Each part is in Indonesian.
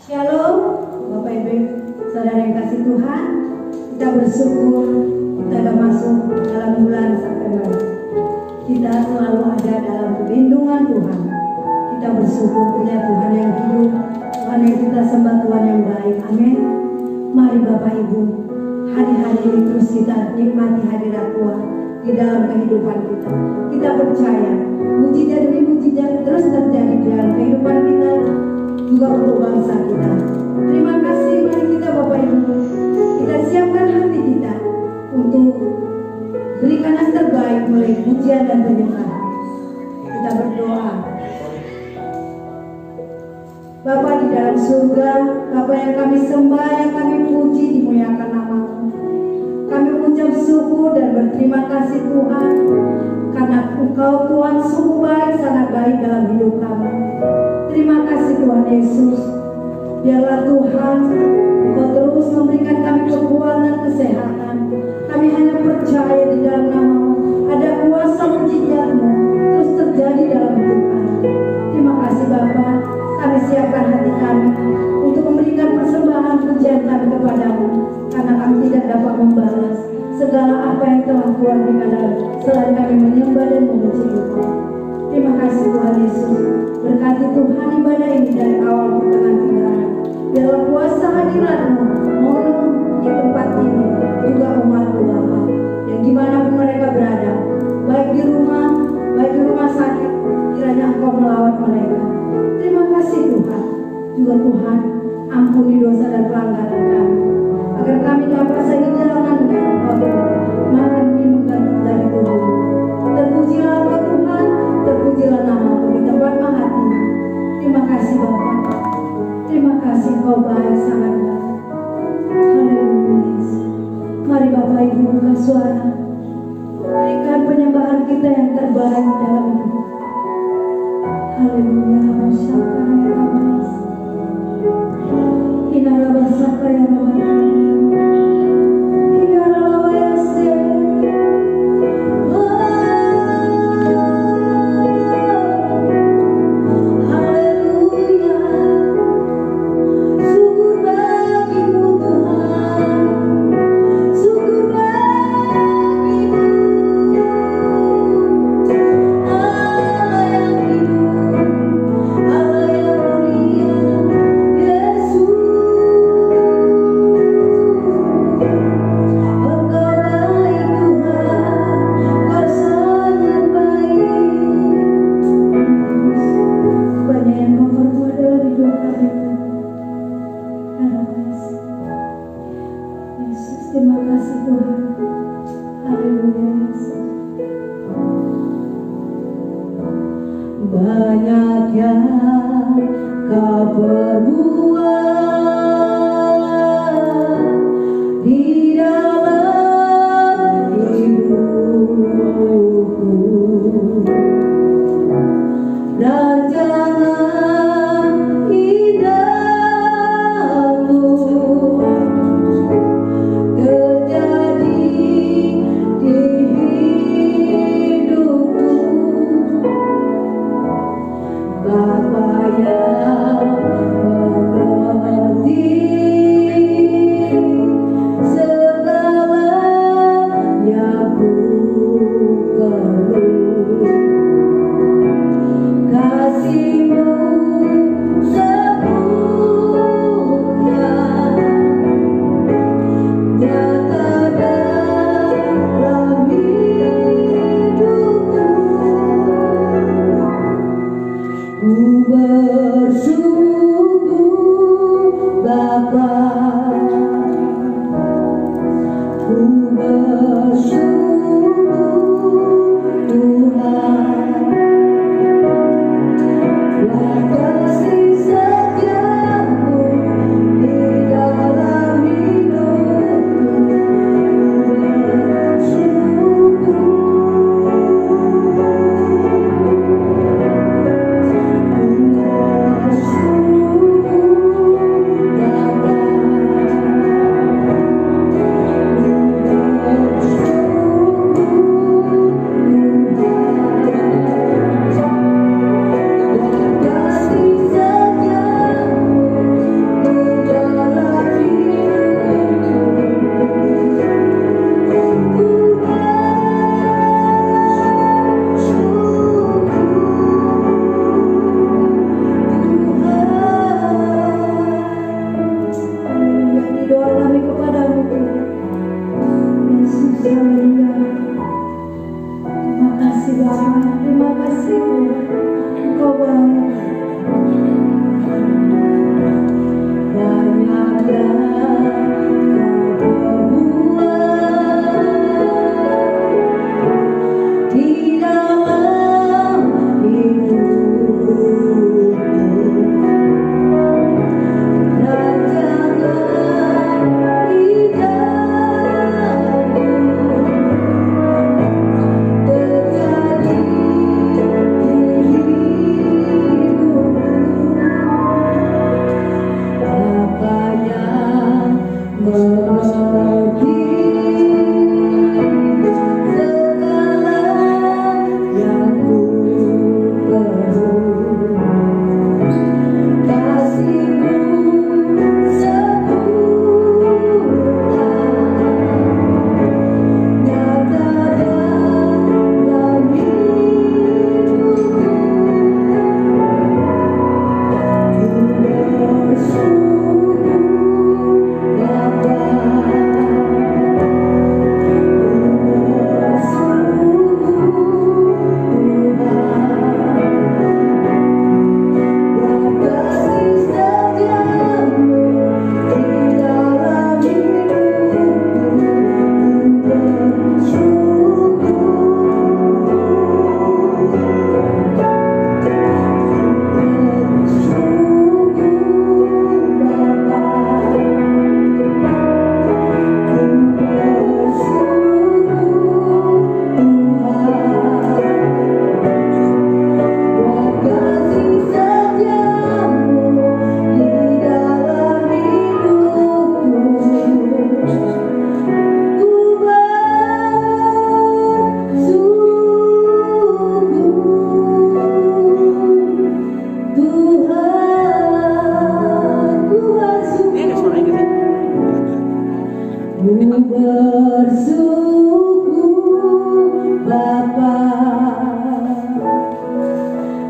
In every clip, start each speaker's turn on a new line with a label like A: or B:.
A: Shalom, Bapak Ibu, saudara yang kasih Tuhan. Kita bersyukur kita sudah masuk dalam bulan September. Kita selalu ada dalam perlindungan Tuhan. Kita bersyukur punya Tuhan yang hidup, Tuhan yang kita sembah, Tuhan yang baik. Amin. Mari Bapak Ibu, hari-hari ini terus kita nikmati hadirat Tuhan di dalam kehidupan kita. Kita percaya mujizat demi mujizat terus terjadi di dalam kehidupan kita, juga untuk bangsa kita. Terima kasih, mari kita Bapak Ibu, kita siapkan hati kita untuk berikan yang terbaik melalui pujian dan penyembahan. Kita berdoa. Bapa di dalam surga, Bapa yang kami sembah, yang kami puji, dimuliakan nama-Mu. Kami mengucap syukur dan berterima kasih Tuhan, karena Engkau Tuhan sungguh baik, sangat baik dalam hidup kami. Terima kasih Tuhan Yesus. Biarlah Tuhan Engkau terus memberikan kami kekuatan, kesehatan. Kami hanya percaya di dalam nama-Mu ada kuasa mujizat-Mu terus terjadi dalam hidup kami. Terima kasih Bapa. Kami siapkan hati kami untuk memberikan persembahan pujian kami kepadamu, karena kami tidak dapat membalas segala apa yang telah Tuhan berikan dalam selain kami menyembah dan memuji Tuhan. Terima kasih Tuhan Yesus. Berkati Tuhan ibadah ini dari awal pertengahan hingga akhir. Biarlah kuasa hadirat-Mu memenuhi di tempat ini, juga umat-Mu Bapa, yang dimanapun mereka berada, baik di rumah sakit, kiranya Engkau melawat mereka. Terima kasih Tuhan. Juga Tuhan, ampuni dosa dan pelanggaran kami, agar kami dapat sejalan dengan Engkau Tuhan, makan minum dari tubuh. Terpujilah Engkau Tuhan, terpujilah nama-Mu di tempat hati. Terima kasih Bapa. Terima kasih Kau baik, sangat baik. Haleluya. Mari Bapak Ibu buka suara, berikan penyembahan kita yang terbaik dalam hidup. Haleluya.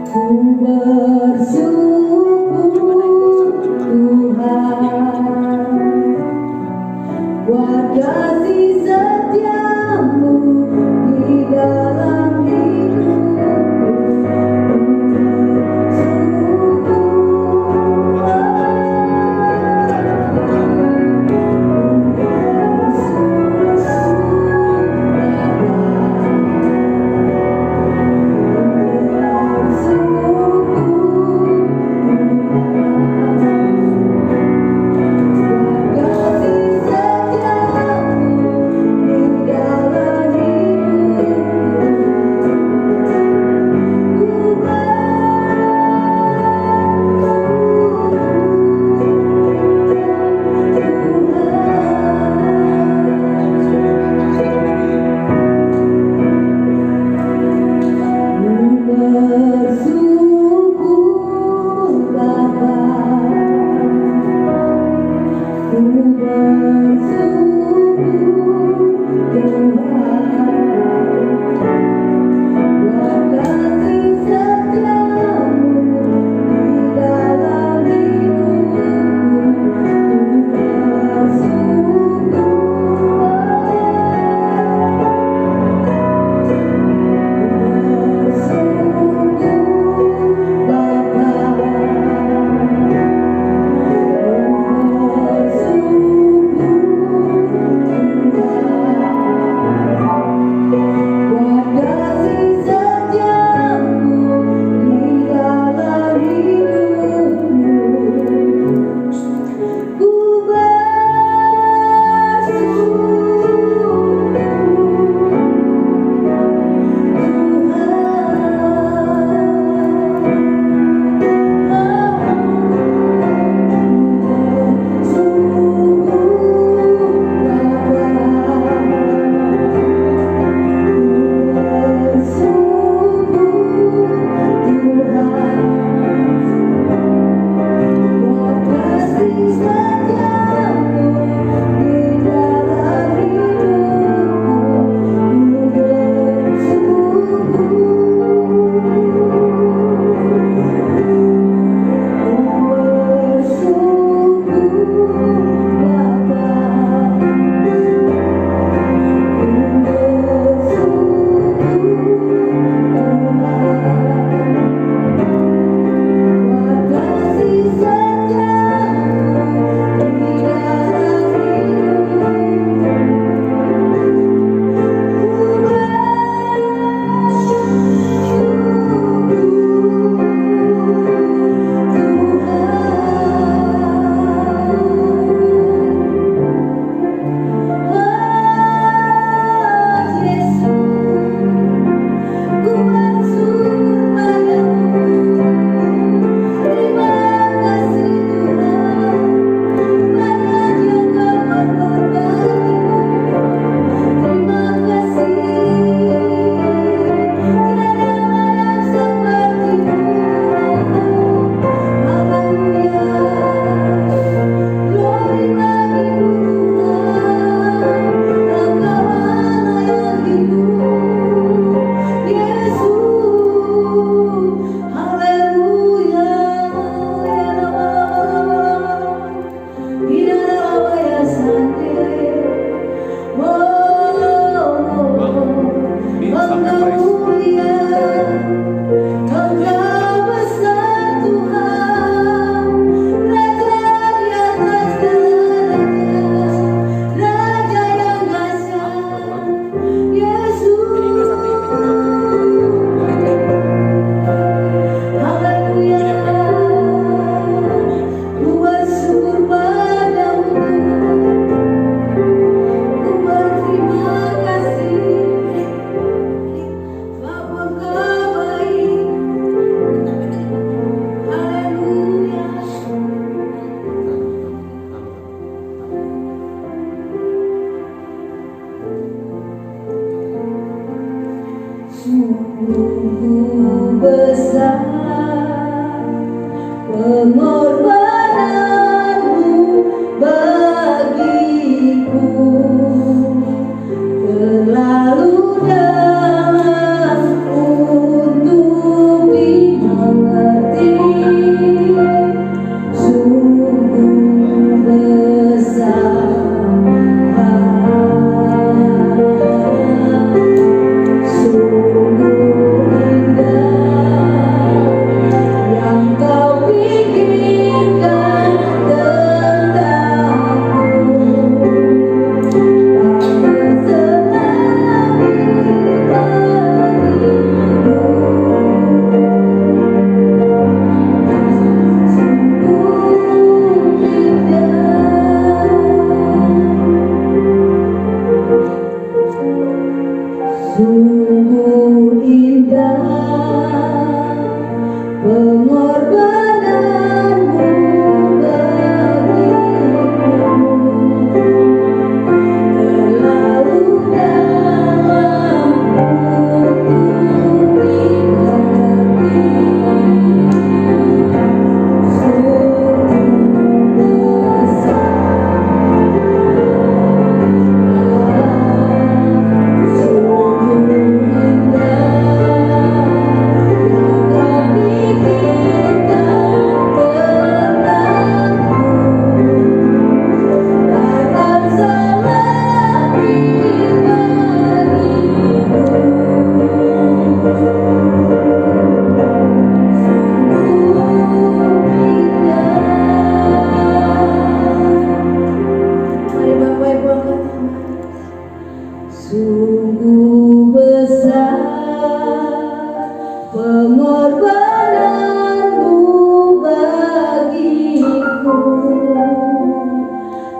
A: Ku bersyukur Tuhan buat kasih setiamu di dalam hidupku. Kasih setiamu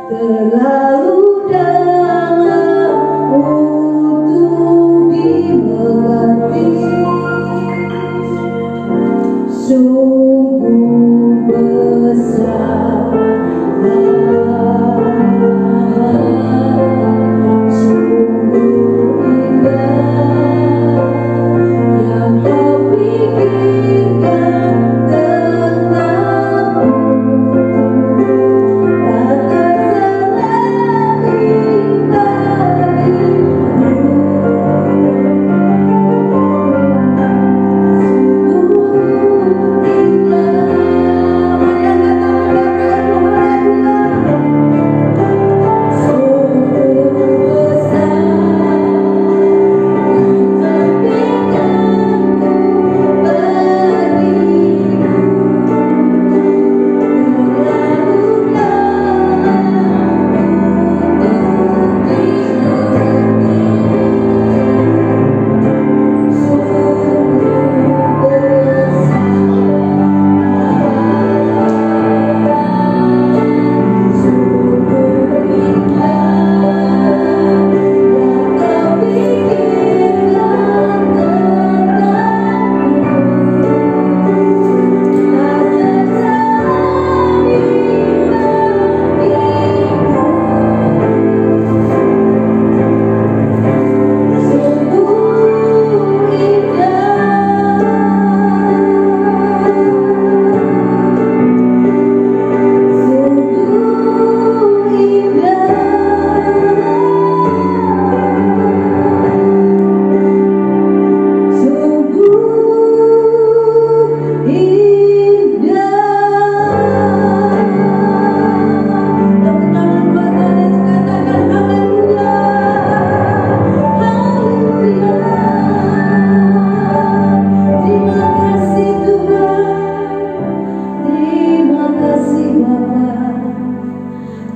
A: terlalu dalam untuk dimengerti. Sungguh besar, sungguh indah yang kau pikirkan tentangku. Tak terselami bagimu.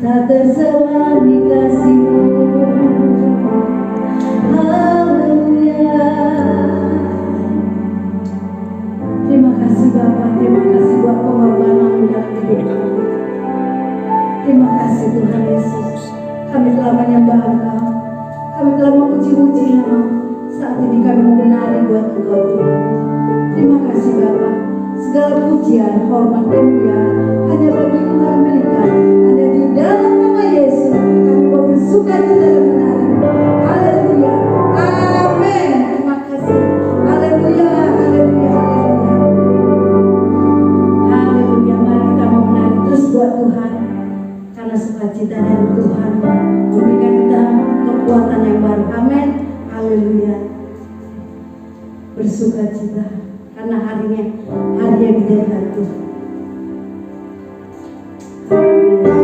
A: Tak terselami kasih-Mu. Haleluya. Terima kasih Bapa, terima kasih buat pengorbanan-Mu dalam hidup kami. Terima kasih Tuhan Yesus. Kami telah menyembah Engkau, kami telah memuji-muji Nama. Saat ini kami membenari buat Engkau Tuhan. Terima kasih Bapa. Segala pujian, hormat, kemuliaan hanya bagi-Mu kami berikan. Hanya di dalam nama Yesus kami bersuka cita dan menari. Haleluya, amin. Terima kasih. Haleluya, haleluya, haleluya. Haleluya. Mari kita mau menari terus buat Tuhan, karena sukacita dari Tuhan memberikan kita kekuatan yang baru. Amin. Haleluya. Bersukacita karena harinya hari yang dijadikan Tuhan.
B: Hallelujah.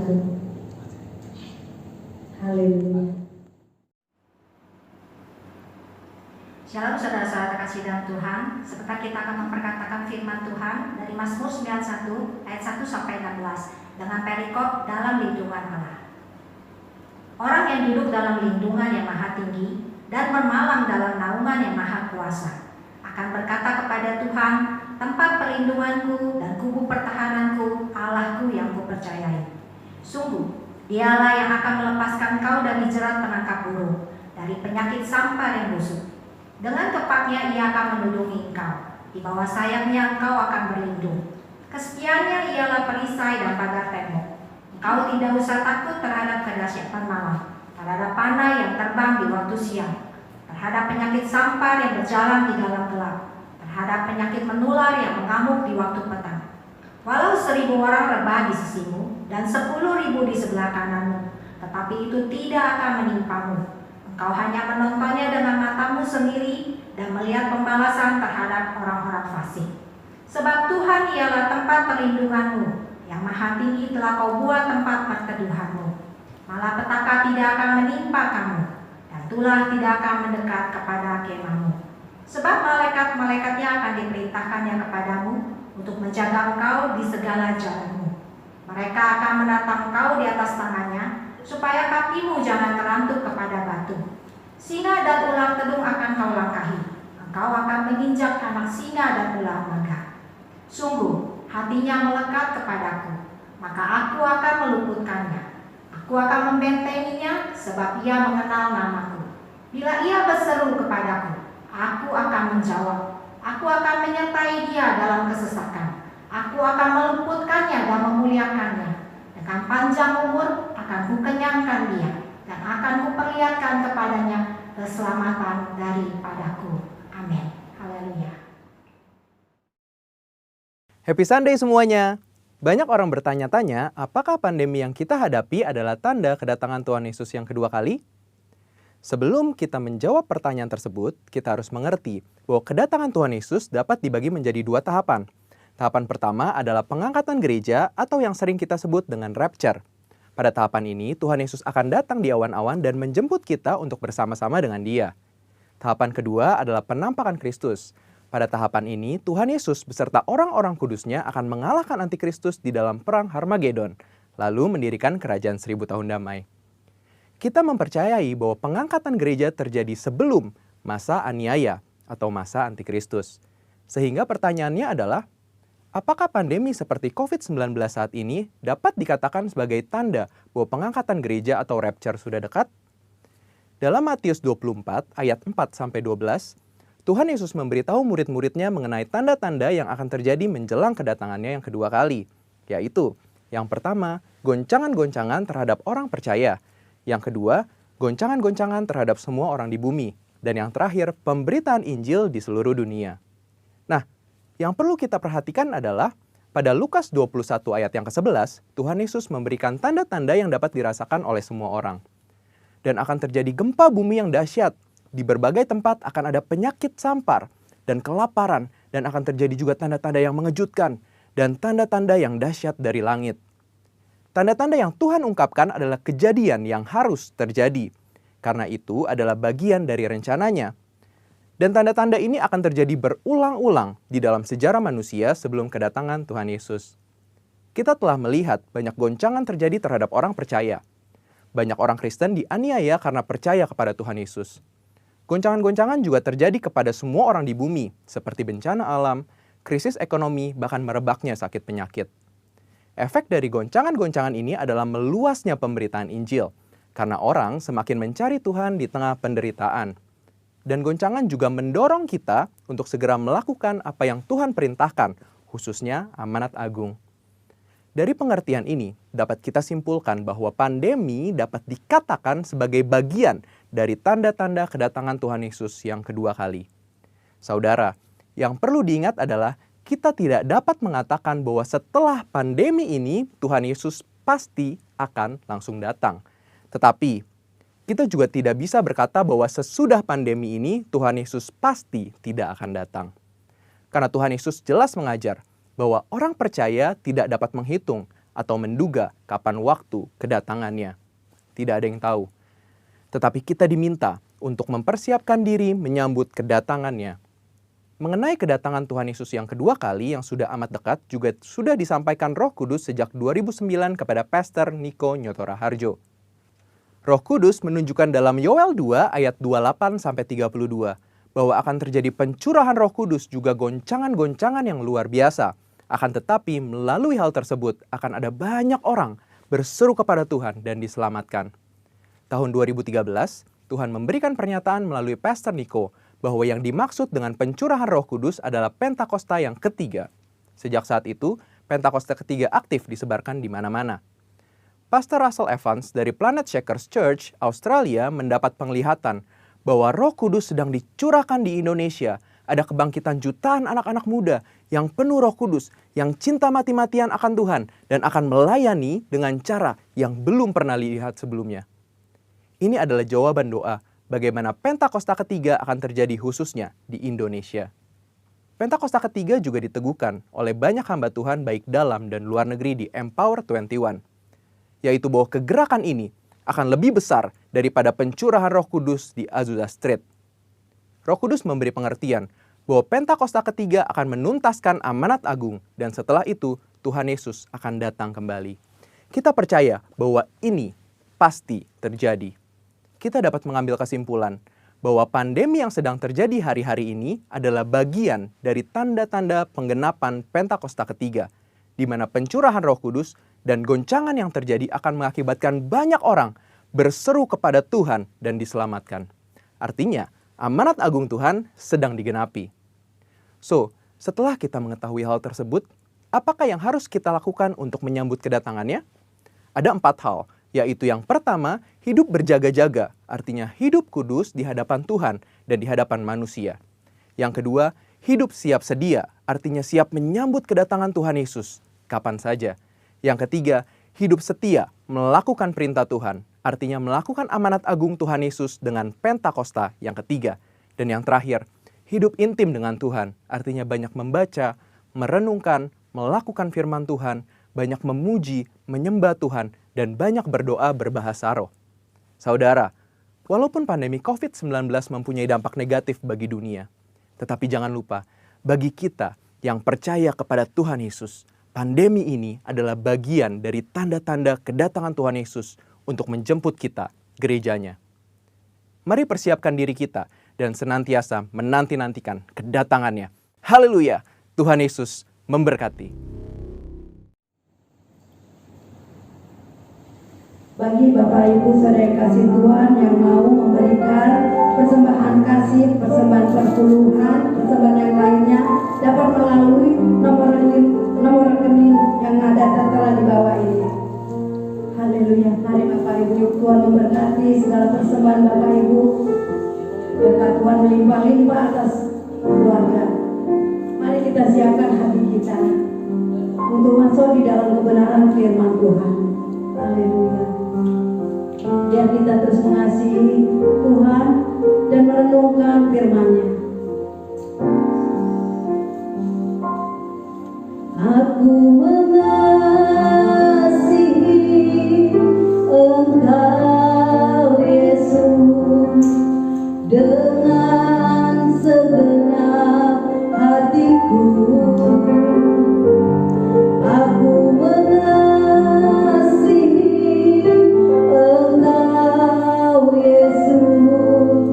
A: satu. Haleluya.
B: Shalom saudara-saudara terkasih dalam Tuhan. Sebentar kita akan memperkatakan firman Tuhan dari Mazmur 91 ayat 1 sampai 16 dengan perikop dalam lindungan Allah. Orang yang duduk dalam lindungan yang maha tinggi dan bermalam dalam naungan yang maha kuasa akan berkata kepada Tuhan, tempat perlindunganku dan kubu pertahananku, Allahku yang kupercayai. Sungguh, Dialah yang akan melepaskan kau dari jerat penangkap burung, dari penyakit sampar yang busuk. Dengan kepaknya ia akan melindungi engkau, di bawah sayapnya engkau akan berlindung. Kesetiaannya ialah perisai dan pagar tembok. Engkau tidak usah takut terhadap kedahsyatan malam, terhadap panah yang terbang di waktu siang, terhadap penyakit sampar yang berjalan di dalam gelap, terhadap penyakit menular yang mengamuk di waktu petang. Walau 1000 orang rebah di sisimu dan 10.000 di sebelah kananmu, tetapi itu tidak akan menimpamu. Engkau hanya menontonnya dengan matamu sendiri dan melihat pembalasan terhadap orang-orang fasik. Sebab Tuhan ialah tempat perlindunganmu, yang maha tinggi telah kau buat tempat perteduhanmu. Malapetaka tidak akan menimpa kamu, dan tulah tidak akan mendekat kepada kemahmu. Sebab malaikat-malaikatnya akan diperintahkannya kepadamu untuk menjaga engkau di segala jalanmu. Mereka akan menatang engkau di atas tangannya, supaya kakimu jangan terantuk kepada batu. Singa dan ular tedung akan kau langkahi. Engkau akan menginjak anak singa dan ular naga. Sungguh, hatinya melekat kepadaku, maka aku akan meluputkannya. Aku akan membentenginya, sebab ia mengenal namaku. Bila ia berseru kepadaku, aku akan menjawab. Aku akan menyertai dia dalam kesesakan. Aku akan meluputkannya dan memuliakannya. Dengan panjang umur akan kukenyangkan dia, dan akan kuperlihatkan kepadanya keselamatan daripadaku. Amin. Haleluya.
C: Happy Sunday semuanya. Banyak orang bertanya-tanya, apakah pandemi yang kita hadapi adalah tanda kedatangan Tuhan Yesus yang kedua kali? Sebelum kita menjawab pertanyaan tersebut, kita harus mengerti bahwa kedatangan Tuhan Yesus dapat dibagi menjadi 2 tahapan. Tahapan pertama adalah pengangkatan gereja atau yang sering kita sebut dengan rapture. Pada tahapan ini, Tuhan Yesus akan datang di awan-awan dan menjemput kita untuk bersama-sama dengan Dia. Tahapan kedua adalah penampakan Kristus. Pada tahapan ini, Tuhan Yesus beserta orang-orang kudusnya akan mengalahkan antikristus di dalam perang Harmagedon, lalu mendirikan kerajaan 1000 tahun damai. Kita mempercayai bahwa pengangkatan gereja terjadi sebelum masa aniaya atau masa antikristus. Sehingga pertanyaannya adalah, apakah pandemi seperti COVID-19 saat ini dapat dikatakan sebagai tanda bahwa pengangkatan gereja atau rapture sudah dekat? Dalam Matius 24 ayat 4-12, Tuhan Yesus memberitahu murid-muridnya mengenai tanda-tanda yang akan terjadi menjelang kedatangannya yang kedua kali, yaitu yang pertama, goncangan-goncangan terhadap orang percaya. Yang kedua, goncangan-goncangan terhadap semua orang di bumi. Dan yang terakhir, pemberitaan Injil di seluruh dunia. Nah, yang perlu kita perhatikan adalah pada Lukas 21 ayat yang ke-11, Tuhan Yesus memberikan tanda-tanda yang dapat dirasakan oleh semua orang. Dan akan terjadi gempa bumi yang dahsyat. Di berbagai tempat akan ada penyakit sampar dan kelaparan, dan akan terjadi juga tanda-tanda yang mengejutkan dan tanda-tanda yang dahsyat dari langit. Tanda-tanda yang Tuhan ungkapkan adalah kejadian yang harus terjadi, karena itu adalah bagian dari rencananya. Dan tanda-tanda ini akan terjadi berulang-ulang di dalam sejarah manusia sebelum kedatangan Tuhan Yesus. Kita telah melihat banyak goncangan terjadi terhadap orang percaya. Banyak orang Kristen dianiaya karena percaya kepada Tuhan Yesus. Goncangan-goncangan juga terjadi kepada semua orang di bumi, seperti bencana alam, krisis ekonomi, bahkan merebaknya sakit penyakit. Efek dari goncangan-goncangan ini adalah meluasnya pemberitaan Injil, karena orang semakin mencari Tuhan di tengah penderitaan. Dan goncangan juga mendorong kita untuk segera melakukan apa yang Tuhan perintahkan, khususnya amanat agung. Dari pengertian ini, dapat kita simpulkan bahwa pandemi dapat dikatakan sebagai bagian dari tanda-tanda kedatangan Tuhan Yesus yang kedua kali. Saudara, yang perlu diingat adalah kita tidak dapat mengatakan bahwa setelah pandemi ini Tuhan Yesus pasti akan langsung datang. Tetapi kita juga tidak bisa berkata bahwa sesudah pandemi ini Tuhan Yesus pasti tidak akan datang. Karena Tuhan Yesus jelas mengajar bahwa orang percaya tidak dapat menghitung atau menduga kapan waktu kedatangannya. Tidak ada yang tahu. Tetapi kita diminta untuk mempersiapkan diri menyambut kedatangannya. Mengenai kedatangan Tuhan Yesus yang kedua kali yang sudah amat dekat juga sudah disampaikan Roh Kudus sejak 2009 kepada Pastor Niko Nyotora Harjo. Roh Kudus menunjukkan dalam Yoel 2 ayat 28-32 bahwa akan terjadi pencurahan Roh Kudus juga goncangan-goncangan yang luar biasa. Akan tetapi melalui hal tersebut akan ada banyak orang berseru kepada Tuhan dan diselamatkan. Tahun 2013, Tuhan memberikan pernyataan melalui Pastor Niko bahwa yang dimaksud dengan pencurahan Roh Kudus adalah Pentakosta yang ketiga. Sejak saat itu, Pentakosta ketiga aktif disebarkan di mana-mana. Pastor Russell Evans dari Planet Shakers Church, Australia mendapat penglihatan bahwa Roh Kudus sedang dicurahkan di Indonesia. Ada kebangkitan jutaan anak-anak muda yang penuh Roh Kudus, yang cinta mati-matian akan Tuhan dan akan melayani dengan cara yang belum pernah dilihat sebelumnya. Ini adalah jawaban doa bagaimana Pentakosta ketiga akan terjadi khususnya di Indonesia. Pentakosta ketiga juga diteguhkan oleh banyak hamba Tuhan baik dalam dan luar negeri di Empower 21, yaitu bahwa kegerakan ini akan lebih besar daripada pencurahan Roh Kudus di Azusa Street. Roh Kudus memberi pengertian bahwa Pentakosta ketiga akan menuntaskan amanat agung dan setelah itu Tuhan Yesus akan datang kembali. Kita percaya bahwa ini pasti terjadi. Kita dapat mengambil kesimpulan bahwa pandemi yang sedang terjadi hari-hari ini adalah bagian dari tanda-tanda penggenapan Pentakosta ketiga, di mana pencurahan Roh Kudus dan goncangan yang terjadi akan mengakibatkan banyak orang berseru kepada Tuhan dan diselamatkan. Artinya, amanat agung Tuhan sedang digenapi. So, setelah kita mengetahui hal tersebut, apakah yang harus kita lakukan untuk menyambut kedatangannya? Ada 4 hal, yaitu yang pertama, hidup berjaga-jaga, artinya hidup kudus di hadapan Tuhan dan di hadapan manusia. Yang kedua, hidup siap sedia, artinya siap menyambut kedatangan Tuhan Yesus kapan saja. Yang ketiga, hidup setia, melakukan perintah Tuhan, artinya melakukan amanat agung Tuhan Yesus dengan Pentakosta yang ketiga. Dan yang terakhir, hidup intim dengan Tuhan, artinya banyak membaca, merenungkan, melakukan firman Tuhan, banyak memuji, menyembah Tuhan, dan banyak berdoa berbahasa roh. Saudara, walaupun pandemi COVID-19 mempunyai dampak negatif bagi dunia, tetapi jangan lupa, bagi kita yang percaya kepada Tuhan Yesus, pandemi ini adalah bagian dari tanda-tanda kedatangan Tuhan Yesus untuk menjemput kita, gerejanya. Mari persiapkan diri kita dan senantiasa menanti-nantikan kedatangannya. Haleluya! Tuhan Yesus memberkati.
A: Bagi Bapak Ibu saudara yang kasih Tuhan yang mau memberikan persembahan kasih, persembahan perpuluhan, persembahan yang lainnya dapat melalui nomor rekening yang ada tertera di bawah ini. Haleluya. Mari Bapak Ibu, Tuhan memberkati segala persembahan Bapak Ibu. Berkat Tuhan melimpah-limpah atas keluarga. Mari kita siapkan hati kita untuk masuk di dalam kebenaran firman Tuhan. Haleluya. Biar kita terus mengasihi Tuhan dan merenungkan firman-Nya. Aku mengasihi Engkau Yesus dengan segenap hatiku. Aku mengasihi Engkau Yesus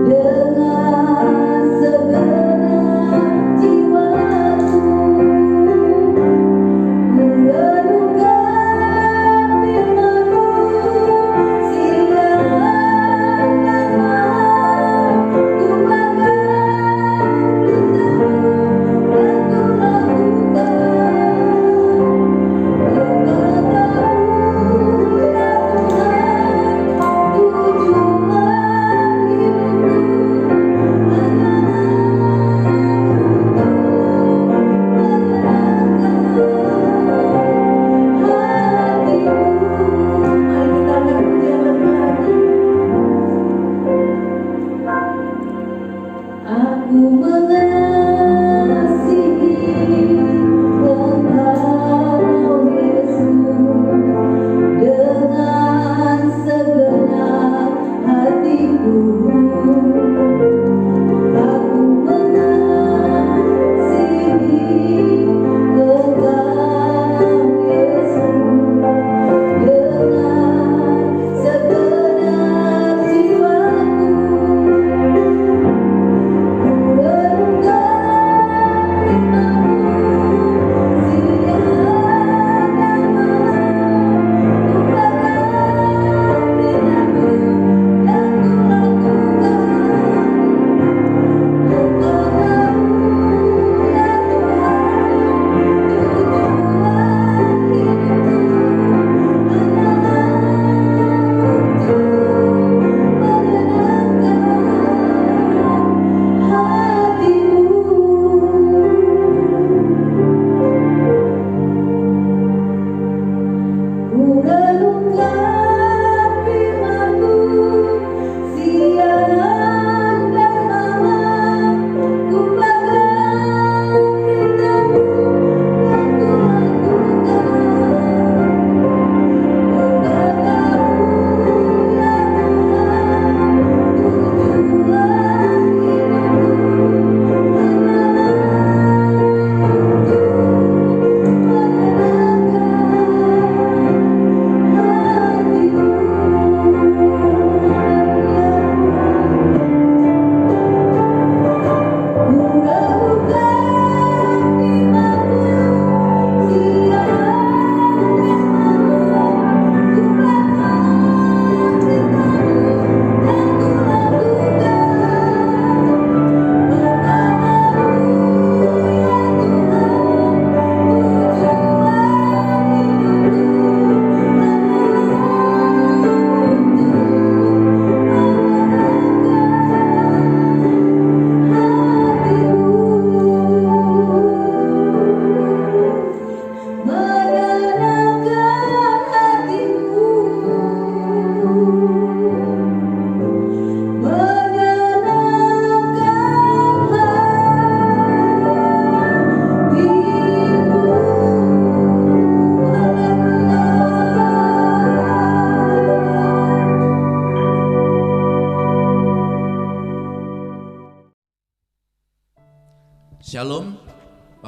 A: dengan segenap jiwaku.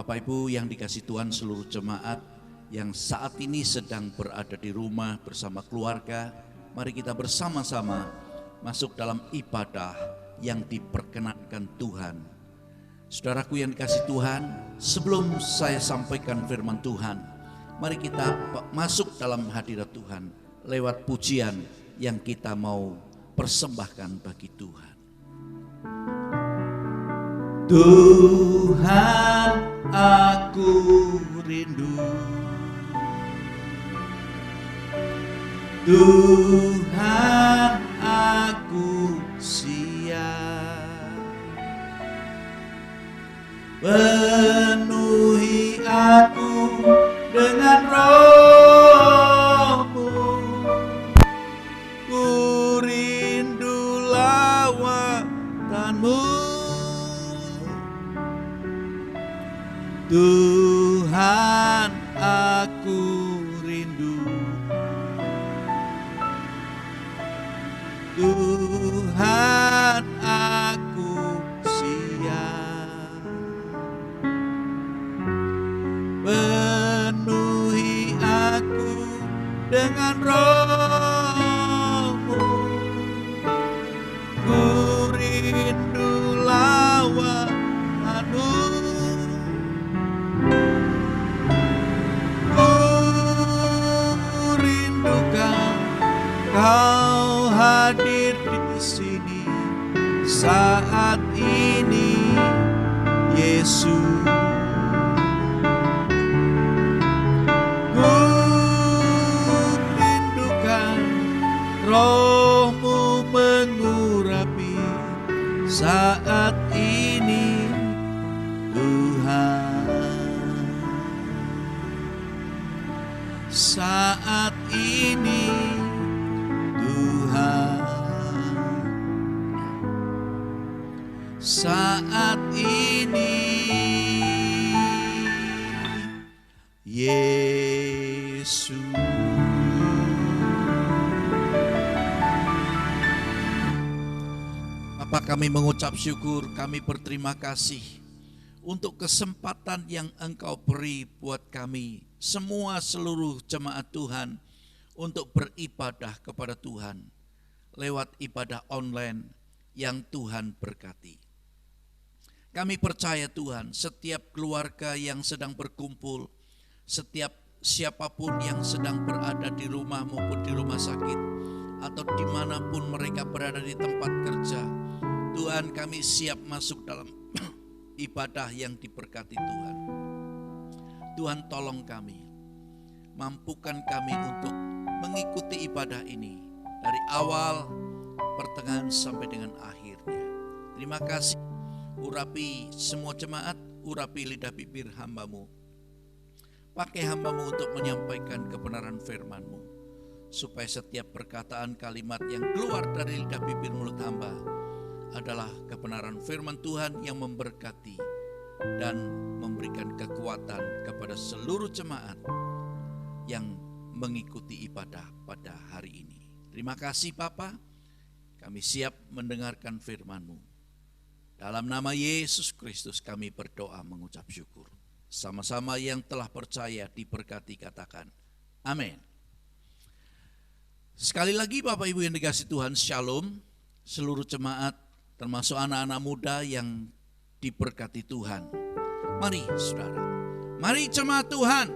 D: Bapak Ibu yang dikasihi Tuhan, seluruh jemaat yang saat ini sedang berada di rumah bersama keluarga, mari kita bersama-sama masuk dalam ibadah yang diperkenankan Tuhan. Saudaraku yang dikasihi Tuhan, sebelum saya sampaikan firman Tuhan, mari kita masuk dalam hadirat Tuhan lewat pujian yang kita mau persembahkan bagi Tuhan. Tuhan, aku rindu. Tuhan, aku siap. Penuhi aku dengan Roh-Mu. Ku rindu lawatan-Mu. Tuhan, aku rindu. Tuhan, aku siap. Penuhi aku dengan Roh-Mu. Ku rindu lawatan-Mu. Kau hadir di sini saat ini, Yesus. Ku rindukan Roh-Mu mengurapi saat ini, Tuhan. Saat ini, saat ini, Yesus. Bapa, kami mengucap syukur, kami berterima kasih untuk kesempatan yang Engkau beri buat kami semua seluruh jemaat Tuhan untuk beribadah kepada Tuhan lewat ibadah online yang Tuhan berkati. Kami percaya Tuhan, setiap keluarga yang sedang berkumpul, setiap siapapun yang sedang berada di rumah maupun di rumah sakit, atau dimanapun mereka berada di tempat kerja, Tuhan, kami siap masuk dalam ibadah yang diberkati Tuhan. Tuhan, tolong kami, mampukan kami untuk mengikuti ibadah ini dari awal, pertengahan sampai dengan akhirnya. Terima kasih. Urapi semua jemaat, urapi lidah bibir hamba-Mu. Pakai hamba-Mu untuk menyampaikan kebenaran firman-Mu, supaya setiap perkataan kalimat yang keluar dari lidah bibir mulut hamba adalah kebenaran firman Tuhan yang memberkati dan memberikan kekuatan kepada seluruh jemaat yang mengikuti ibadah pada hari ini. Terima kasih Bapa, kami siap mendengarkan firman-Mu. Dalam nama Yesus Kristus kami berdoa mengucap syukur. Sama-sama yang telah percaya diberkati katakan amin. Sekali lagi Bapak Ibu yang dikasihi Tuhan, Shalom. Seluruh jemaat termasuk anak-anak muda yang diberkati Tuhan. Mari saudara, mari jemaat Tuhan,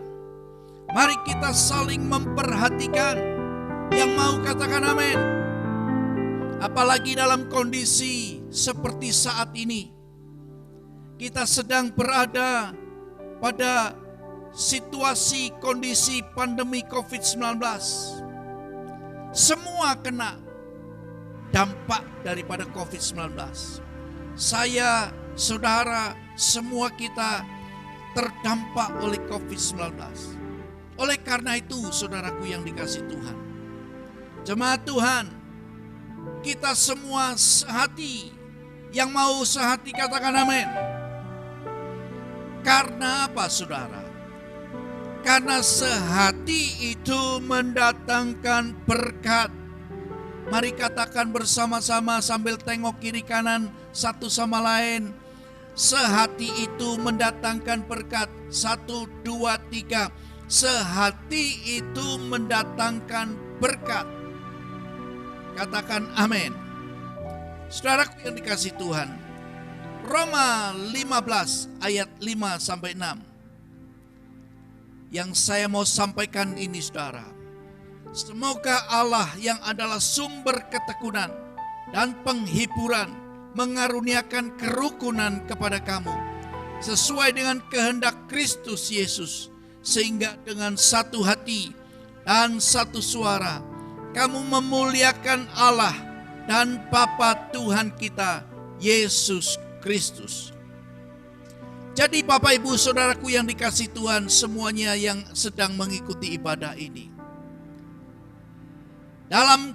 D: mari kita saling memperhatikan. Yang mau katakan amin. Apalagi dalam kondisi seperti saat ini, kita sedang berada pada situasi kondisi pandemi COVID-19. Semua kena dampak daripada COVID-19. Saya, saudara, semua kita terdampak oleh COVID-19. Oleh karena itu, saudaraku yang dikasihi Tuhan, jemaat Tuhan, kita semua sehati. Yang mau sehati katakan amin. Karena apa saudara? Karena sehati itu mendatangkan berkat. Mari katakan bersama-sama sambil tengok kiri kanan satu sama lain. Sehati itu mendatangkan berkat. 1, 2, 3. Sehati itu mendatangkan berkat. Katakan amin. Saudaraku yang dikasihi Tuhan, Roma 15 ayat 5-6. Yang saya mau sampaikan ini, saudara, semoga Allah yang adalah sumber ketekunan dan penghiburan mengaruniakan kerukunan kepada kamu sesuai dengan kehendak Kristus Yesus, sehingga dengan satu hati dan satu suara kamu memuliakan Allah dan Bapa Tuhan kita Yesus Kristus. Jadi Bapak Ibu Saudaraku yang dikasihi Tuhan, semuanya yang sedang mengikuti ibadah ini, dalam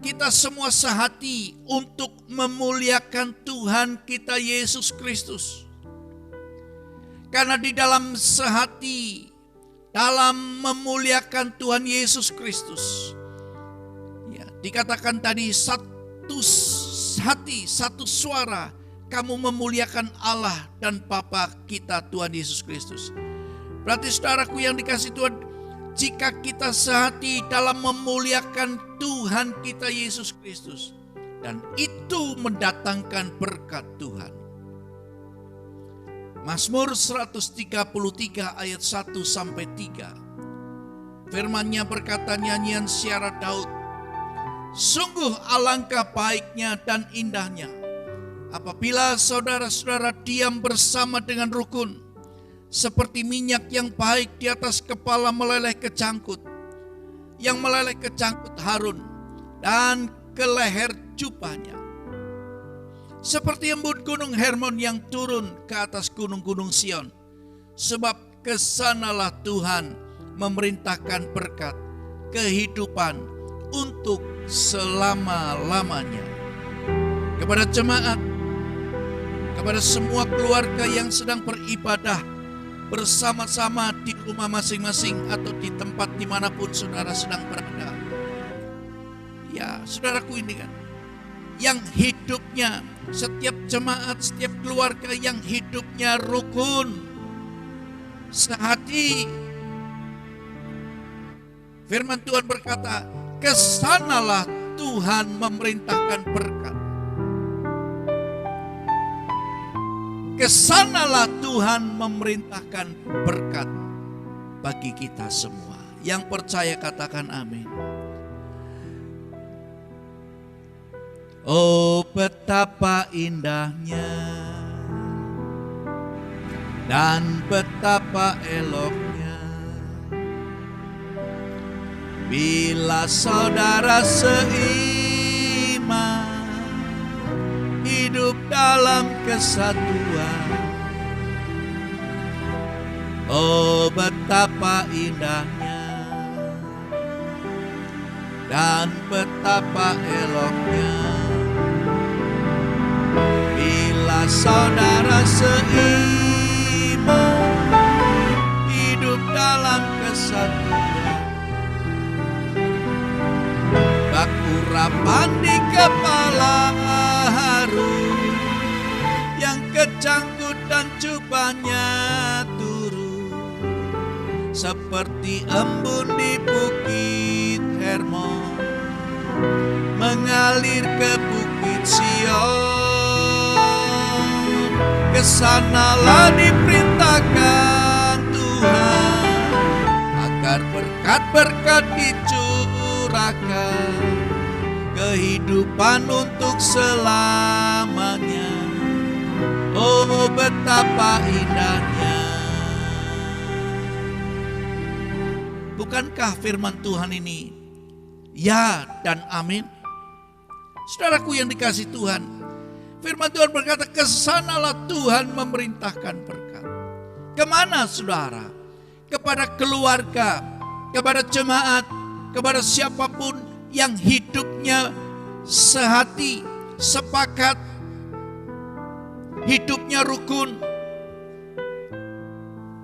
D: kita semua sehati untuk memuliakan Tuhan kita Yesus Kristus. Karena di dalam sehati, dalam memuliakan Tuhan Yesus Kristus, ya, dikatakan tadi satu hati, satu suara, kamu memuliakan Allah dan Bapa kita Tuhan Yesus Kristus. Berarti saudaraku yang dikasihi Tuhan, jika kita sehati dalam memuliakan Tuhan kita Yesus Kristus, dan itu mendatangkan berkat Tuhan. Mazmur 133 ayat 1-3. Firman-Nya berkata, nyanyian syair Daud, sungguh alangkah baiknya dan indahnya apabila saudara-saudara diam bersama dengan rukun, seperti minyak yang baik di atas kepala meleleh ke jangkut, yang meleleh ke jangkut Harun dan ke leher jubahnya. Seperti embun gunung Hermon yang turun ke atas gunung-gunung Sion. Sebab kesanalah Tuhan memerintahkan berkat, kehidupan untuk selama-lamanya. Kepada jemaat, kepada semua keluarga yang sedang beribadah bersama-sama di rumah masing-masing atau di tempat dimanapun saudara sedang berada. Ya, saudaraku ini kan, yang hidupnya, setiap jemaat, setiap keluarga yang hidupnya rukun, sehati. Firman Tuhan berkata, kesanalah Tuhan memerintahkan berkat. Kesanalah Tuhan memerintahkan berkat bagi kita semua. Yang percaya katakan amin. Oh, betapa indahnya dan betapa eloknya bila saudara seiman hidup dalam kesatuan. Oh, betapa indahnya dan betapa eloknya bila saudara seiman hidup dalam kesatuan. Bak urapan di kepala Harun yang kecangkut dan jubahnya turun, seperti embun di bukit Hermon mengalir ke bukit Sion. Kesanalah diperintahkan Tuhan agar berkat-berkat dicurahkan, kehidupan untuk selamanya. Oh, betapa indahnya. Bukankah firman Tuhan ini ya dan amin? Saudaraku yang dikasihi Tuhan, firman Tuhan berkata, kesanalah Tuhan memerintahkan berkat. Kemana saudara? Kepada keluarga, kepada jemaat, kepada siapapun yang hidupnya sehati, sepakat, hidupnya rukun,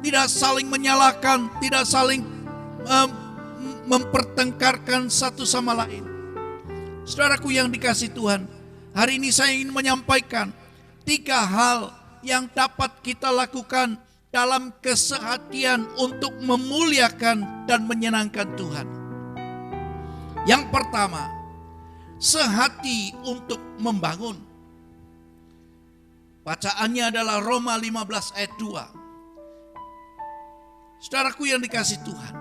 D: tidak saling menyalahkan, tidak saling mempertengkarkan satu sama lain. Saudaraku yang dikasihi Tuhan, hari ini saya ingin menyampaikan 3 hal yang dapat kita lakukan dalam kesehatian untuk memuliakan dan menyenangkan Tuhan? Yang pertama, sehati untuk membangun. Bacaannya adalah Roma 15 ayat 2. Saudaraku yang dikasihi Tuhan,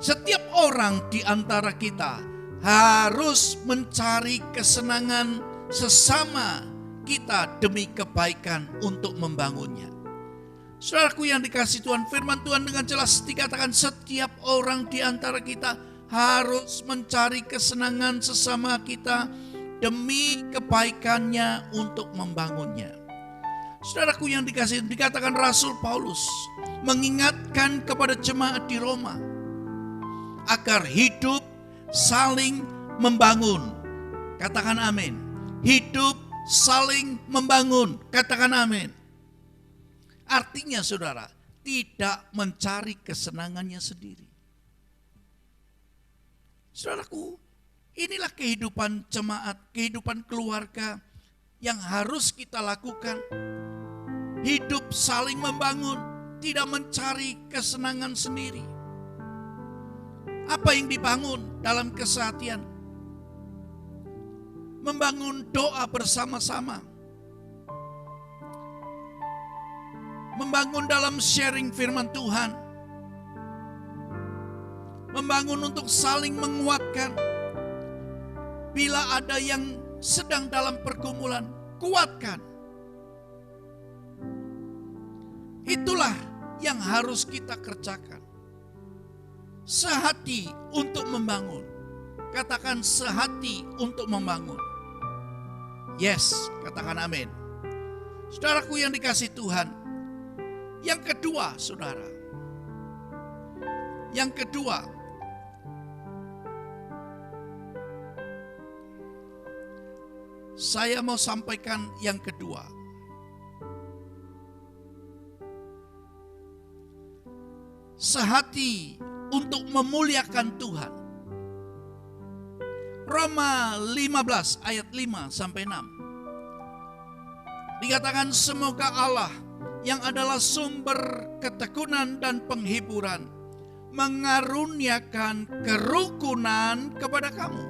D: setiap orang di antara kita harus mencari kesenangan sesama kita demi kebaikan untuk membangunnya. Saudaraku yang dikasihi Tuhan, firman Tuhan dengan jelas dikatakan setiap orang di antara kita harus mencari kesenangan sesama kita demi kebaikannya untuk membangunnya. Saudaraku yang dikasihi, dikatakan Rasul Paulus mengingatkan kepada jemaat di Roma agar hidup saling membangun. Katakan amin. Hidup saling membangun. Katakan amin. Artinya saudara, tidak mencari kesenangannya sendiri. Saudaraku, inilah kehidupan jemaat, kehidupan keluarga yang harus kita lakukan. Hidup saling membangun, tidak mencari kesenangan sendiri. Apa yang dibangun dalam kesehatian? Membangun doa bersama-sama. Membangun dalam sharing firman Tuhan. Membangun untuk saling menguatkan. Bila ada yang sedang dalam pergumulan, kuatkan. Itulah yang harus kita kerjakan. Sehati untuk membangun. Katakan sehati untuk membangun. Yes, katakan amin. Saudaraku yang dikasihi Tuhan. Yang kedua, saudara. Yang kedua. Saya mau sampaikan yang kedua. Sehati untuk memuliakan Tuhan. Roma 15 ayat 5 sampai 6. Dikatakan semoga Allah yang adalah sumber ketekunan dan penghiburan mengaruniakan kerukunan kepada kamu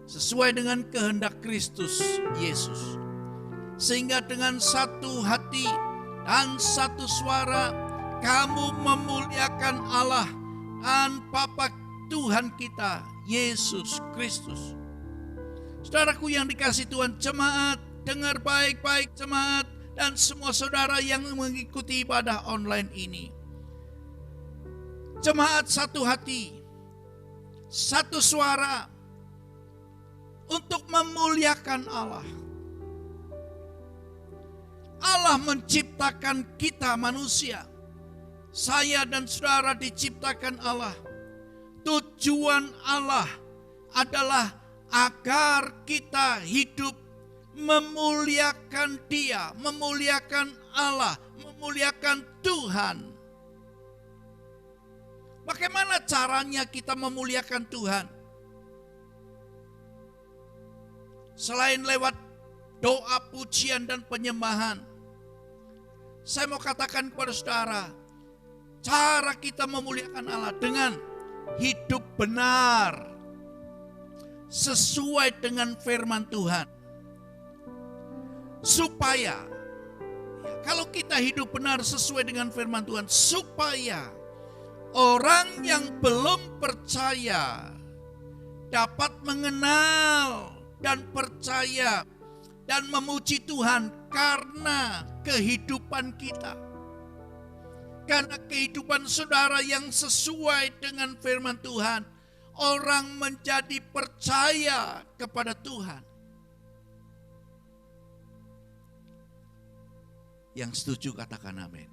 D: sesuai dengan kehendak Kristus Yesus, sehingga dengan satu hati dan satu suara kamu memuliakan Allah dan Bapa Tuhan kita Yesus Kristus. Saudaraku yang dikasihi Tuhan, jemaat, dengar baik-baik jemaat dan semua saudara yang mengikuti ibadah online ini. Jemaat satu hati, satu suara untuk memuliakan Allah. Allah menciptakan kita manusia. Saya dan saudara diciptakan Allah. Tujuan Allah adalah agar kita hidup memuliakan Dia, memuliakan Allah, memuliakan Tuhan. Bagaimana caranya kita memuliakan Tuhan? Selain lewat doa, pujian, dan penyembahan, saya mau katakan kepada saudara, cara kita memuliakan Allah dengan hidup benar, sesuai dengan firman Tuhan. Supaya, kalau kita hidup benar sesuai dengan firman Tuhan, supaya orang yang belum percaya dapat mengenal dan percaya dan memuji Tuhan karena kehidupan kita. Karena kehidupan saudara yang sesuai dengan firman Tuhan, orang menjadi percaya kepada Tuhan. Yang setuju katakan amin.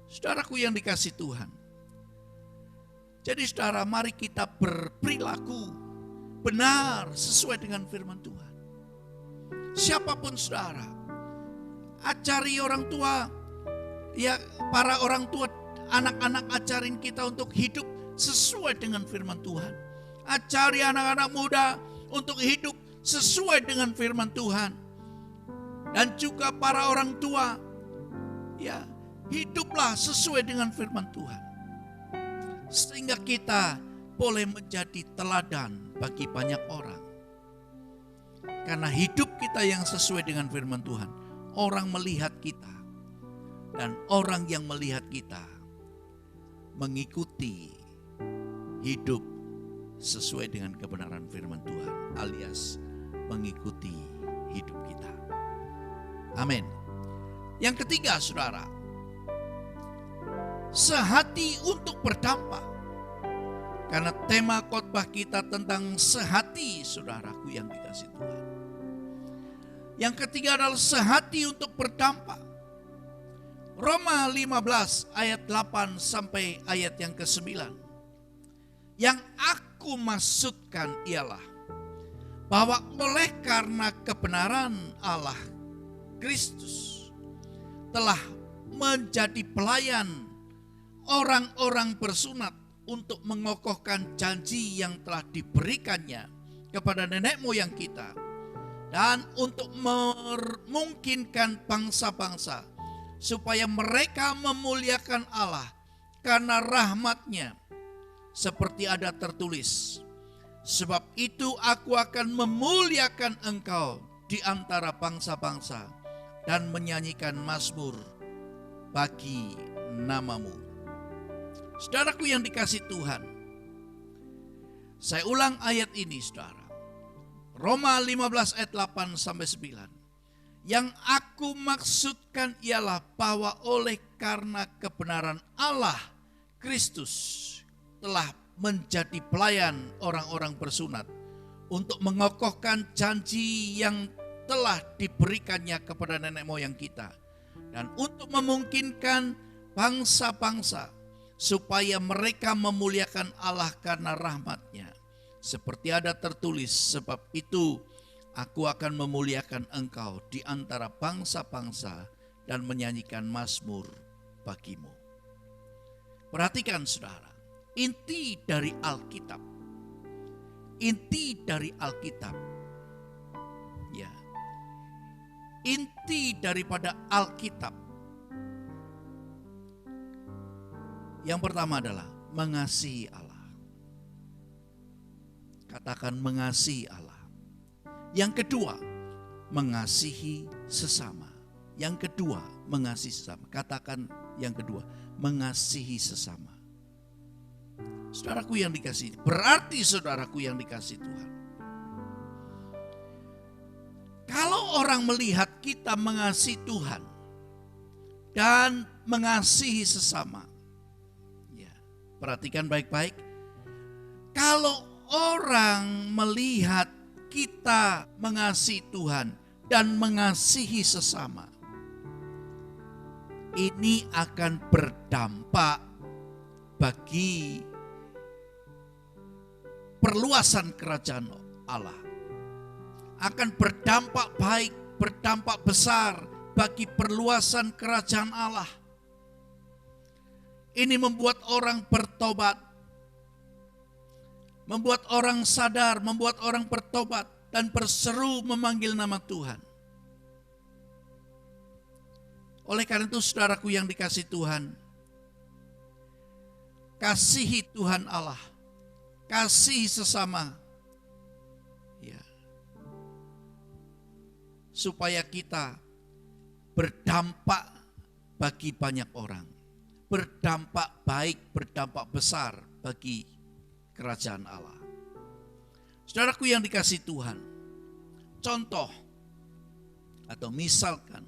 D: Saudaraku yang dikasihi Tuhan. Jadi saudara, mari kita berperilaku benar sesuai dengan firman Tuhan. Siapapun saudara, ajari orang tua, ya para orang tua, anak-anak ajarin kita untuk hidup sesuai dengan firman Tuhan. Ajari anak-anak muda untuk hidup sesuai dengan firman Tuhan. dan juga para orang tua, ya, hiduplah sesuai dengan firman Tuhan. Sehingga kita boleh menjadi teladan bagi banyak orang. Karena hidup kita yang sesuai dengan firman Tuhan, orang melihat kita. Dan orang yang melihat kita mengikuti hidup sesuai dengan kebenaran firman Tuhan, alias mengikuti hidup kita. Amin. Yang ketiga, saudara, sehati untuk berdampak. Karena tema khotbah kita tentang sehati, saudaraku yang dikasihi Tuhan. Yang ketiga adalah sehati untuk berdampak. Roma 15 ayat 8 sampai ayat yang ke-9. Yang aku maksudkan ialah bahwa oleh karena kebenaran Allah Kristus telah menjadi pelayan orang-orang bersunat untuk mengokohkan janji yang telah diberikannya kepada nenek moyang kita, dan untuk memungkinkan bangsa-bangsa supaya mereka memuliakan Allah karena rahmat-Nya, seperti ada tertulis, sebab itu aku akan memuliakan engkau di antara bangsa-bangsa dan menyanyikan mazmur bagi namamu. Saudaraku yang dikasihi Tuhan, saya ulang ayat ini, saudara. Roma 15 ayat 8 sampai 9. Yang aku maksudkan ialah bahwa oleh karena kebenaran Allah Kristus telah menjadi pelayan orang-orang bersunat untuk mengokohkan janji yang telah diberikannya kepada nenek moyang kita, dan untuk memungkinkan bangsa-bangsa supaya mereka memuliakan Allah karena rahmat-Nya, seperti ada tertulis, sebab itu aku akan memuliakan engkau di antara bangsa-bangsa dan menyanyikan mazmur bagimu. Perhatikan saudara, inti dari Alkitab. Inti dari Alkitab. Ya. Inti daripada Alkitab. Yang pertama adalah mengasihi Allah. Katakan mengasihi Allah. Yang kedua, mengasihi sesama. Yang kedua, mengasihi sesama. Katakan yang kedua, mengasihi sesama. Saudaraku yang dikasihi, berarti saudaraku yang dikasihi Tuhan, kalau orang melihat kita mengasihi Tuhan dan mengasihi sesama, ya, perhatikan baik-baik. Kalau orang melihat kita mengasihi Tuhan dan mengasihi sesama, ini akan berdampak bagi perluasan kerajaan Allah. Akan berdampak baik, berdampak besar bagi perluasan kerajaan Allah. Ini membuat orang bertobat, membuat orang sadar, membuat orang bertobat dan berseru memanggil nama Tuhan. Oleh karena itu saudaraku yang dikasihi Tuhan, kasihi Tuhan Allah, kasihi sesama, ya, supaya kita berdampak bagi banyak orang, berdampak baik, berdampak besar bagi kerajaan Allah. Saudaraku yang dikasihi Tuhan, contoh atau misalkan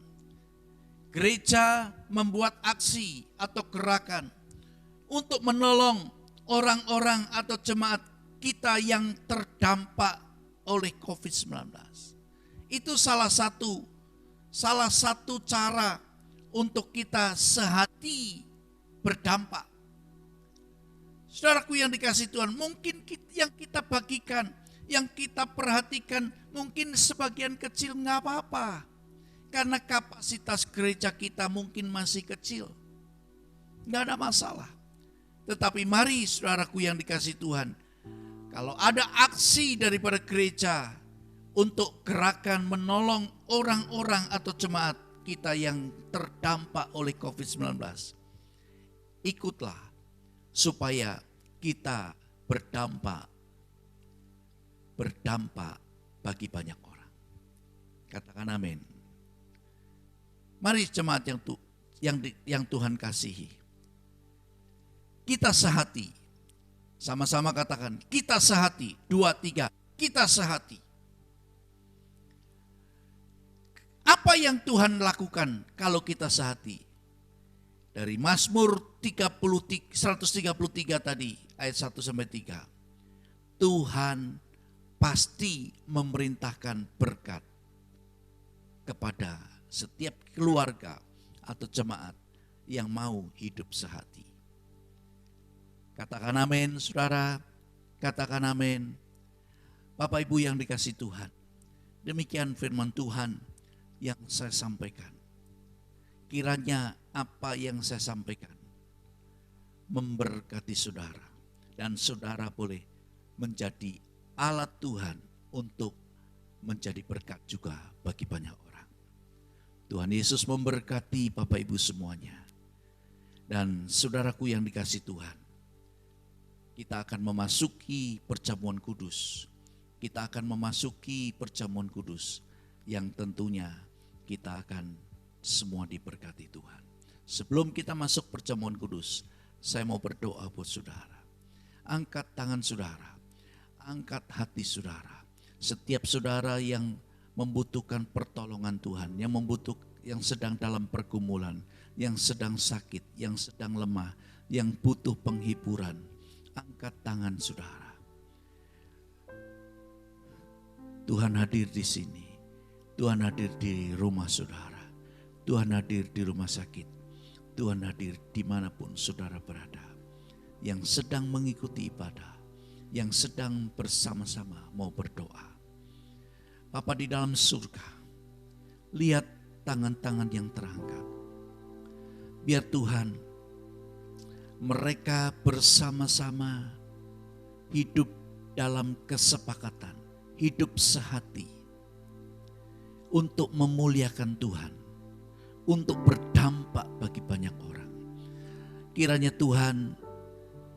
D: gereja membuat aksi atau gerakan untuk menolong orang-orang atau jemaat kita yang terdampak oleh COVID-19. Itu salah satu cara untuk kita sehati berdampak. Saudaraku yang dikasihi Tuhan, mungkin yang kita bagikan, yang kita perhatikan, mungkin sebagian kecil nggak apa-apa. Karena kapasitas gereja kita mungkin masih kecil. Nggak ada masalah. Tetapi mari saudaraku yang dikasihi Tuhan, kalau ada aksi daripada gereja untuk gerakan menolong orang-orang atau jemaat kita yang terdampak oleh COVID-19. Ikutlah supaya kita berdampak bagi banyak orang. Katakan amin. Mari jemaat yang Tuhan kasihi, kita sehati. Sama-sama katakan, kita sehati. 2, 3, kita sehati. Apa yang Tuhan lakukan kalau kita sehati? Dari Mazmur 133 tadi, ayat 1-3. Tuhan pasti memerintahkan berkat kepada setiap keluarga atau jemaat yang mau hidup sehati. Katakan amin, saudara. Katakan amin. Bapak Ibu yang dikasihi Tuhan, demikian firman Tuhan yang saya sampaikan. Kiranya apa yang saya sampaikan memberkati saudara, dan saudara boleh menjadi alat Tuhan untuk menjadi berkat juga bagi banyak orang. Tuhan Yesus memberkati Bapak Ibu semuanya. Dan saudaraku yang dikasihi Tuhan, kita akan memasuki perjamuan kudus. Kita akan memasuki perjamuan kudus yang tentunya kita akan semua diberkati Tuhan. Sebelum kita masuk perjamuan kudus, saya mau berdoa buat saudara. Angkat tangan saudara, angkat hati saudara. Setiap saudara yang membutuhkan pertolongan Tuhan, yang sedang dalam pergumulan, yang sedang sakit, yang sedang lemah, yang butuh penghiburan, angkat tangan saudara. Tuhan hadir di sini. Tuhan hadir di rumah saudara. Tuhan hadir di rumah sakit. Tuhan hadir dimanapun saudara berada. Yang sedang mengikuti ibadah. Yang sedang bersama-sama mau berdoa. Bapa di dalam surga, lihat tangan-tangan yang terangkat. Biar Tuhan, mereka bersama-sama hidup dalam kesepakatan, hidup sehati untuk memuliakan Tuhan, untuk berdampak bagi banyak orang. Kiranya Tuhan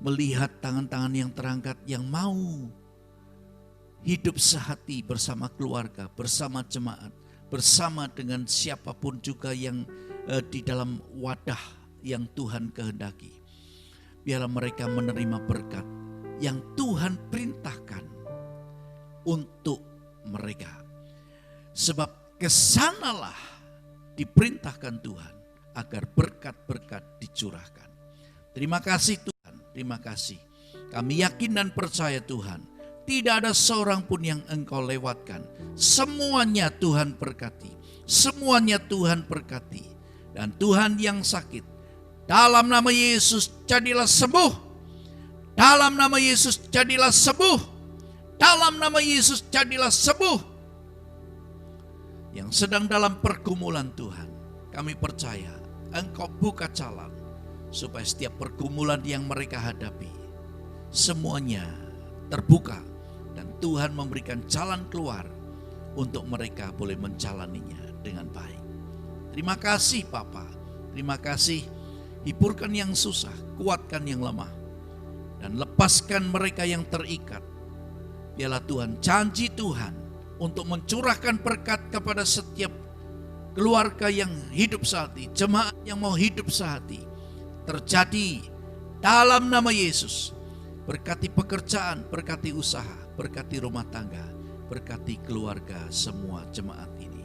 D: melihat tangan-tangan yang terangkat yang mau hidup sehati bersama keluarga, bersama jemaat, bersama dengan siapapun juga yang di dalam wadah yang Tuhan kehendaki. Biarlah mereka menerima berkat yang Tuhan perintahkan untuk mereka. Sebab kesanalah diperintahkan Tuhan agar berkat-berkat dicurahkan. Terima kasih Tuhan, terima kasih. Kami yakin dan percaya Tuhan, tidak ada seorang pun yang Engkau lewatkan. Semuanya Tuhan berkati, semuanya Tuhan berkati. Dan Tuhan yang sakit, dalam nama Yesus jadilah sembuh. Dalam nama Yesus jadilah sembuh. Dalam nama Yesus jadilah sembuh. Yang sedang dalam pergumulan Tuhan, kami percaya Engkau buka jalan supaya setiap pergumulan yang mereka hadapi semuanya terbuka dan Tuhan memberikan jalan keluar untuk mereka boleh menjalaninya dengan baik. Terima kasih Bapa, terima kasih. Hiburkan yang susah, kuatkan yang lemah, dan lepaskan mereka yang terikat. Biarlah Tuhan, janji Tuhan untuk mencurahkan berkat kepada setiap keluarga yang hidup sehati, jemaat yang mau hidup sehati, terjadi dalam nama Yesus. Berkati pekerjaan, berkati usaha, berkati rumah tangga, berkati keluarga semua jemaat ini.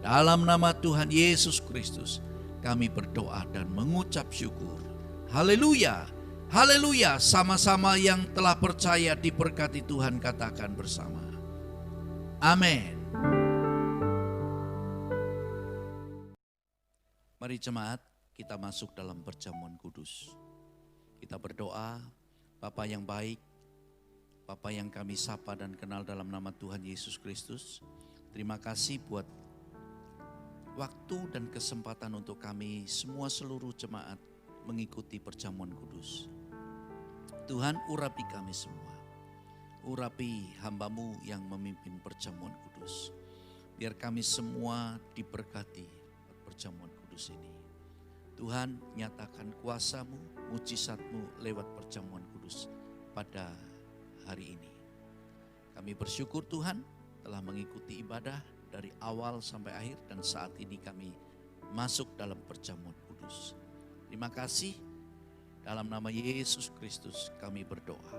D: Dalam nama Tuhan Yesus Kristus, kami berdoa dan mengucap syukur. Haleluya, haleluya. Sama-sama yang telah percaya diberkati Tuhan katakan bersama. Amin. Mari jemaat, kita masuk dalam perjamuan kudus. Kita berdoa, Bapa yang baik, Bapa yang kami sapa dan kenal dalam nama Tuhan Yesus Kristus. Terima kasih buat waktu dan kesempatan untuk kami semua seluruh jemaat mengikuti perjamuan kudus. Tuhan urapi kami semua. urapi hamba-Mu yang memimpin perjamuan kudus. Biar kami semua diberkati perjamuan kudus ini. Tuhan, nyatakan kuasa-Mu, mujizat-Mu lewat perjamuan kudus pada hari ini. Kami bersyukur Tuhan telah mengikuti ibadah dari awal sampai akhir dan saat ini kami masuk dalam perjamuan kudus. Terima kasih, dalam nama Yesus Kristus kami berdoa.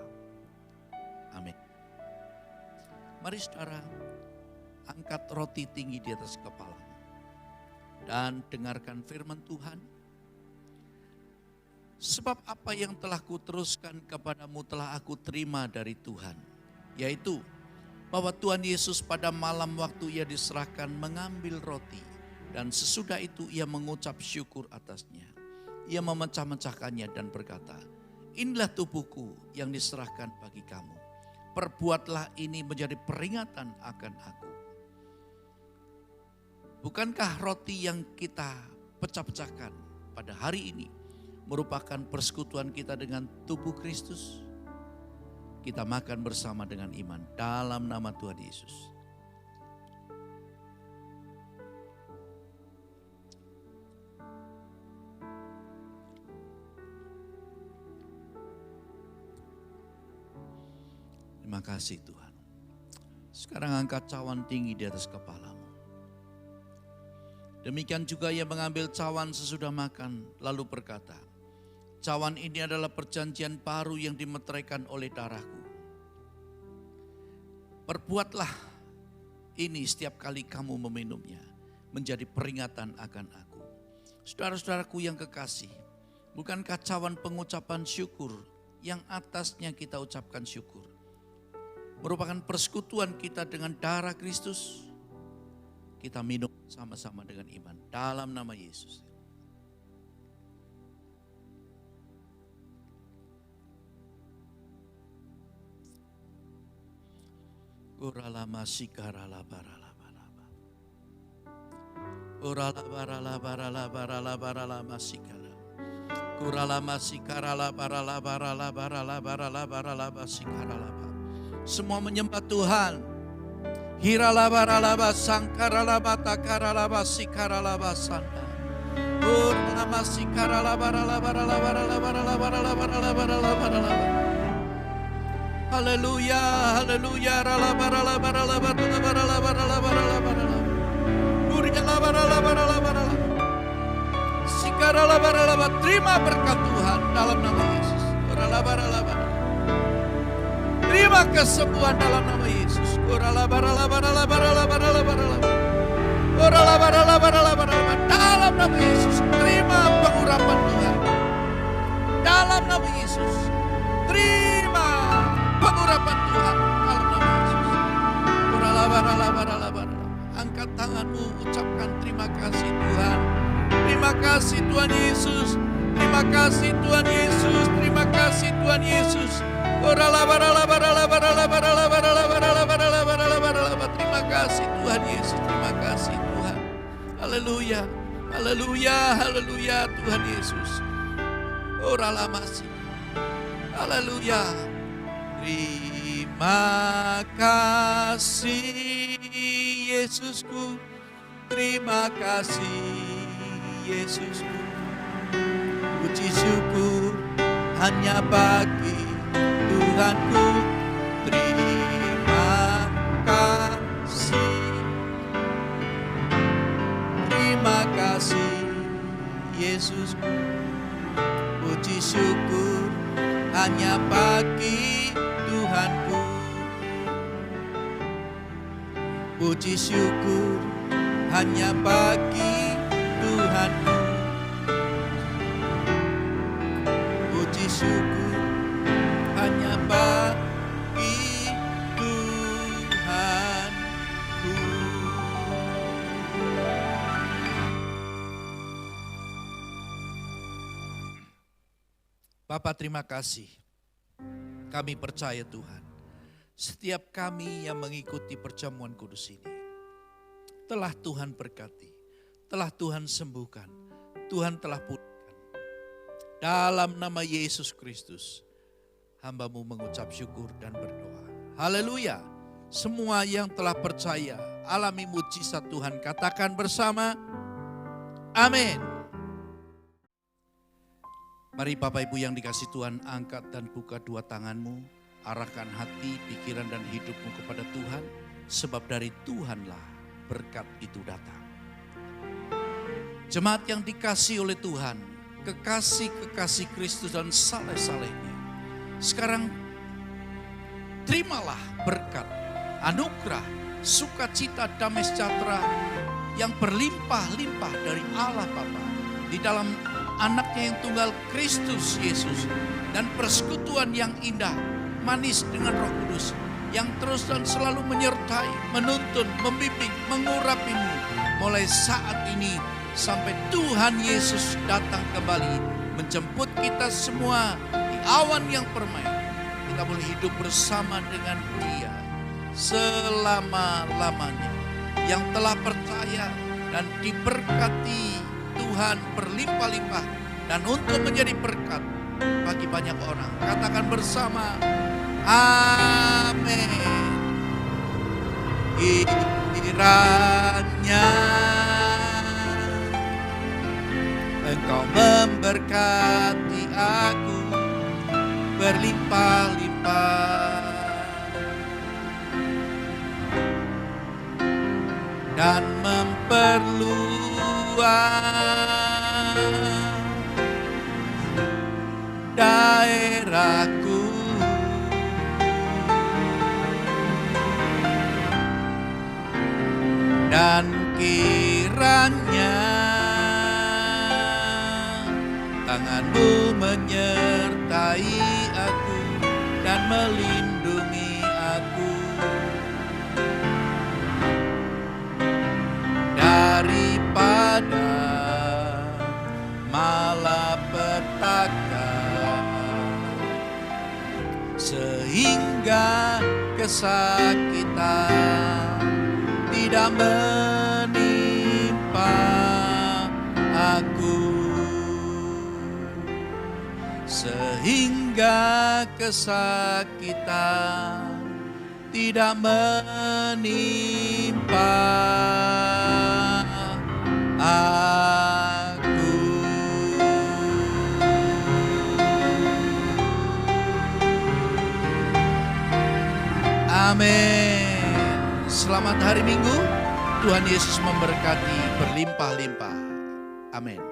D: Amin. Mari saudara, angkat roti tinggi di atas kepala dan dengarkan firman Tuhan. Sebab apa yang telah kuteruskan kepadamu telah aku terima dari Tuhan, yaitu bahwa Tuhan Yesus pada malam waktu ia diserahkan mengambil roti, dan sesudah itu ia mengucap syukur atasnya. Ia memecah-mecahkannya dan berkata, inilah tubuhku yang diserahkan bagi kamu. Perbuatlah ini menjadi peringatan akan aku. Bukankah roti yang kita pecah-pecahkan pada hari ini merupakan persekutuan kita dengan tubuh Kristus? Kita makan bersama dengan iman dalam nama Tuhan Yesus. Terima kasih Tuhan. Sekarang angkat cawan tinggi di atas kepalamu. Demikian juga ia mengambil cawan sesudah makan lalu berkata, cawan ini adalah perjanjian baru yang dimeteraikan oleh darahku. Perbuatlah ini setiap kali kamu meminumnya menjadi peringatan akan aku. Saudara-saudaraku yang kekasih, bukankah cawan pengucapan syukur yang atasnya kita ucapkan syukur merupakan persekutuan kita dengan darah Kristus? Kita minum sama-sama dengan iman dalam nama Yesus. Urala masikarala barala barala. Urala barala barala barala barala masikara. Kurala masikarala barala barala barala barala barala masikarala. Semua menyembah Tuhan. Hirala barala basangkarala batakarala basikarala basanda. Urala masikarala barala barala barala barala barala barala barala barala. Haleluya, haleluya, rala barala barala barala barala barala barala barala. Duriala barala barala barala. Sikarala barala barala. Terima berkat Tuhan dalam nama Yesus. Rala barala barala. Terima kesembuhan dalam nama Yesus. Rala barala barala barala barala barala. Rala barala barala barala. Dalam nama Yesus. Terima pengurapan Tuhan. Dalam nama Yesus. Terima pengurapan Tuhan dalam nama Yesus. Angkat tanganmu, ucapkan terima kasih Tuhan. Terima kasih Tuhan Yesus. Terima kasih Tuhan Yesus. Terima kasih Tuhan Yesus. Terima kasih Tuhan Yesus. Terima kasih Tuhan. Haleluya. Haleluya. Haleluya Tuhan Yesus. Haleluya. Terima kasih Yesusku, terima kasih Yesusku. Puji syukur hanya bagi Tuhanku. Terima kasih, terima kasih Yesusku. Puji syukur hanya bagi Tuhanku. Puji syukur hanya bagi Tuhanku. Puji syukur hanya bagi Tuhanku. Bapa, terima kasih. Kami percaya Tuhan, setiap kami yang mengikuti perjamuan kudus ini, telah Tuhan berkati, telah Tuhan sembuhkan, Tuhan telah pulihkan. Dalam nama Yesus Kristus, hamba-Mu mengucap syukur dan berdoa. Haleluya. Semua yang telah percaya, alami mujizat Tuhan. Katakan bersama, amin. Mari Bapak Ibu yang dikasih Tuhan, angkat dan buka dua tanganmu. Arahkan hati, pikiran dan hidupmu kepada Tuhan. Sebab dari Tuhanlah berkat itu datang. Jemaat yang dikasih oleh Tuhan, kekasih-kekasih Kristus dan saleh-salehnya. Sekarang terimalah berkat, anugerah, sukacita, damai sejahtera yang berlimpah-limpah dari Allah Bapa di dalam anaknya yang tunggal Kristus Yesus, dan persekutuan yang indah, manis dengan Roh Kudus yang terus dan selalu menyertai, menuntun, membimbing, mengurapimu mulai saat ini sampai Tuhan Yesus datang kembali menjemput kita semua di awan yang permai. Kita boleh hidup bersama dengan Dia selama-lamanya. Yang telah percaya dan diberkati Tuhan berlimpah-limpah dan untuk menjadi berkat bagi banyak orang. Katakan bersama, amin. Kiranya Engkau memberkati aku berlimpah-limpah dan memperluas daerahku, dan kiranya tanganmu menyertai aku dan melindungi aku daripada malapetaka, sehingga kesakitan tidak menimpa aku, sehingga kesakitan tidak menimpa aku. Amin. Selamat hari Minggu. Tuhan Yesus memberkati berlimpah-limpah. Amin.